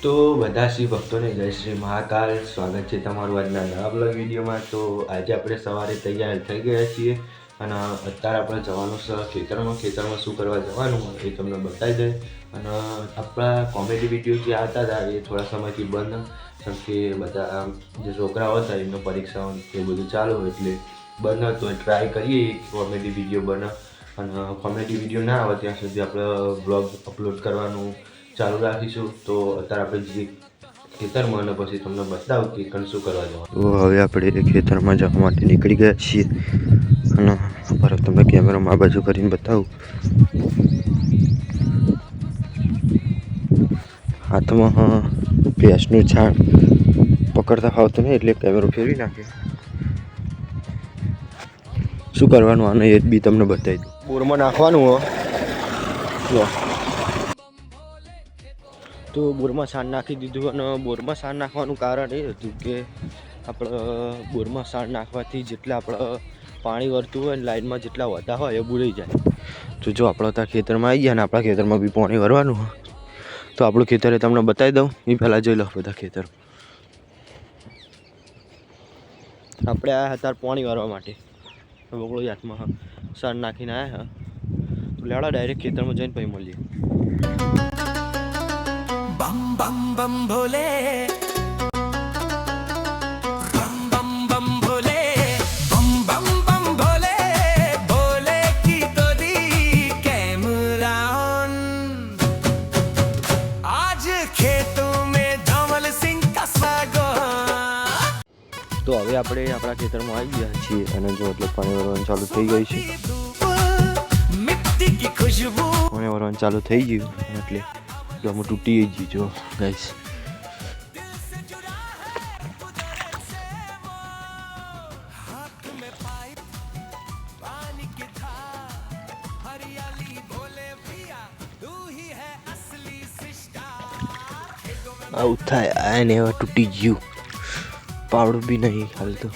તો બધા શિવ ભક્તોને જય શ્રી મહાકાલ, સ્વાગત છે તમારું આજના નવા બ્લોગ વિડીયોમાં। તો આજે આપણે સવારે તૈયાર થઈ ગયા છીએ અને અત્યારે આપણે જવાનું છે ખેતરમાં શું કરવા જવાનું એ તમને બતાવી દે। અને આપણા કોમેડી વિડીયો જે આવતા હતા એ થોડા સમયથી બંધ, કેમ કે બધા જે છોકરાઓ હતા એમનો પરીક્ષાઓ એ બધું ચાલુ એટલે બંધ હતો। ટ્રાય કરીએ કોમેડી વિડીયો બને, અને કોમેડી વિડીયો ના આવે ત્યાં સુધી આપણે બ્લોગ અપલોડ કરવાનું ચાલુ રાખીશું। તો અત્યારે આપણે જે ખેતરમાં અને પછી તમને બતાવું કે કણ શું કરવા જવાનું। તો હવે આપણે ખેતરમાં જવા માટે નીકળી ગયા છીએ અને પર તમને કેમેરામાં આ બાજુ કરીને બતાવું। હાથમાં ભેંસનું છાણ પકડતા ફાવતું નહીં એટલે કેમેરો ફેરવી નાખે। શું કરવાનું આને એ બી તમને બતાવી દઉં। બોરમાં નાખવાનું હો જો, તો બોરમાં સાણ નાખી દીધું। અને બોરમાં સાણ નાખવાનું કારણ એ હતું કે આપણે બોરમાં સાણ નાખવાથી જેટલા આપણે પાણી વળતું હોય ને લાઈનમાં જેટલા વધા હોય એ બુરાઈ જાય। તો જો આપણે ત્યાં ખેતરમાં આવી ગયા ને આપણા ખેતરમાં બી પાણી વળવાનું હોય તો આપણું ખેતર એ તમને બતાવી દઉં। એ પહેલાં જોઈ લો બધા ખેતર આપણે આવ્યા હતા પાણી વાળવા માટે, બગડો હાથમાં સાણ નાખીને આવ્યા હા। તો લેવડા ડાયરેક્ટ ખેતરમાં જઈને પછી મળીએ। બમ બમ બમ ભોલે, બમ બમ બમ ભોલે, બમ બમ બમ ભોલે, ભોલે કી તોરી कैमरा ऑन। आज खेतों में धवल सिंह का स्वागत। તો હવે આપણે આપણા ખેતરમાં આવી ગયા છીએ અને જો એટલે પાણી વરવાનું ચાલુ થઈ ગયું છે। મિટ્ટી કી ખુશબુ પાણી વરવાનું ચાલુ થઈ ગયું એટલે જો હું તૂટી ગઈ જો ગાઈસ। આવું થાય આને હવે તૂટી ગયું, પાવડું બી નહીં હાલતું।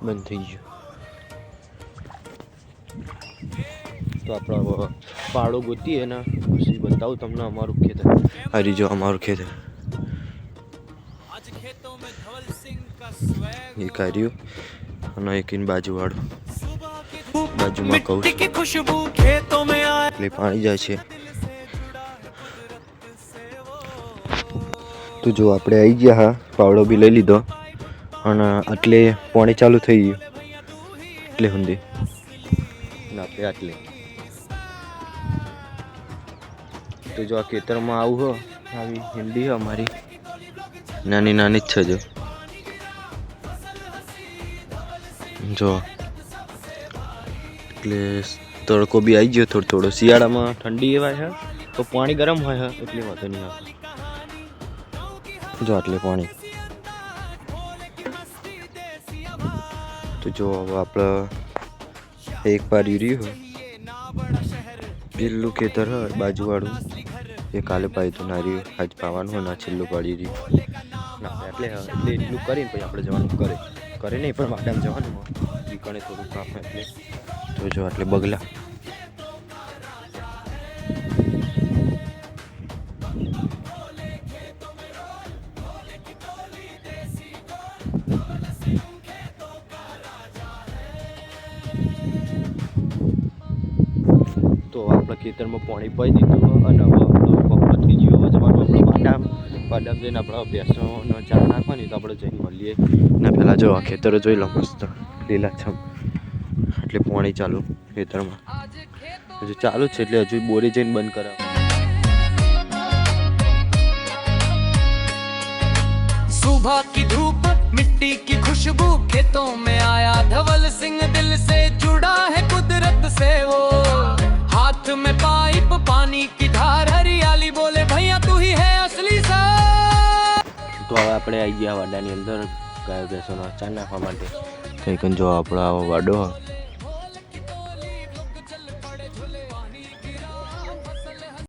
બંધ થઈ ગયું તો આપણે પાડો ગોતીએ ને પછી બતાવું તમને અમારું ખેતર। હરી જો અમારું ખેતર એ કર્યું અને એક બાજુવાળું બાજુમાં કહું એટલે પાણી જાય છે। તો જો આપણે આવી ગયા હા, પાવડો બી લઈ લીધો અને આટલે પાણી ચાલુ થઈ ગયું એટલે સુધી આપણે આટલે। તો જો આ ખેતરમાં આવું હો, આવી હિંડી અમારી નાની નાની જ છે જો એટલે તડકો બી આવી ગયો થોડો થોડો। શિયાળામાં ઠંડી એવાય છે તો પાણી ગરમ હોય છે એટલે વાંધો નહીં આવે। જો આટલે પાણી તો જો હવે આપણે એક પાડી રહ્યું પેલું ખેતર હોય બાજુવાળું એ કાલે પાઈ તો ના રહ્યું, આજ પાવાનું હોય ના છેલ્લું પાડી રહ્યું ના એટલે એટલું કરીને પછી આપણે જવાનું કરે નહીં પણ માટામાં જવાનું હોય દીકણે થોડું કામ એટલે તો જો એટલે બગલા તો આપણા ખેતરમાં પાણી પાઈ દીધું અને હવે આપણો પંપ થઈ ગયો। હવે જવાનું આપણે બાદામ જઈને આપણે ભેંસોનો ચાર નાખવાની તો આપણે જઈને મળીએ ને। પહેલાં જો આ ખેતરો જોઈ લો મસ્ત લીલાછમ, એટલે પાણી ચાલુ ખેતરમાં હજુ ચાલુ જ છે એટલે હજુ બોરી જઈને બંધ કરાવે। सुबह की धूप मिट्टी की खुशबू खेतों में आया धवल सिंह दिल से जुड़ा है कुदरत से वो हाथ में पाइप पानी की धार हरियाली बोले भैया तू ही है असली सा। તો હવે આપણે આવી ગયા વાડાની અંદર ગાયો ભેંસોનો ચાર નાખવા માટે. તો એક જો આપણો આવો વાડો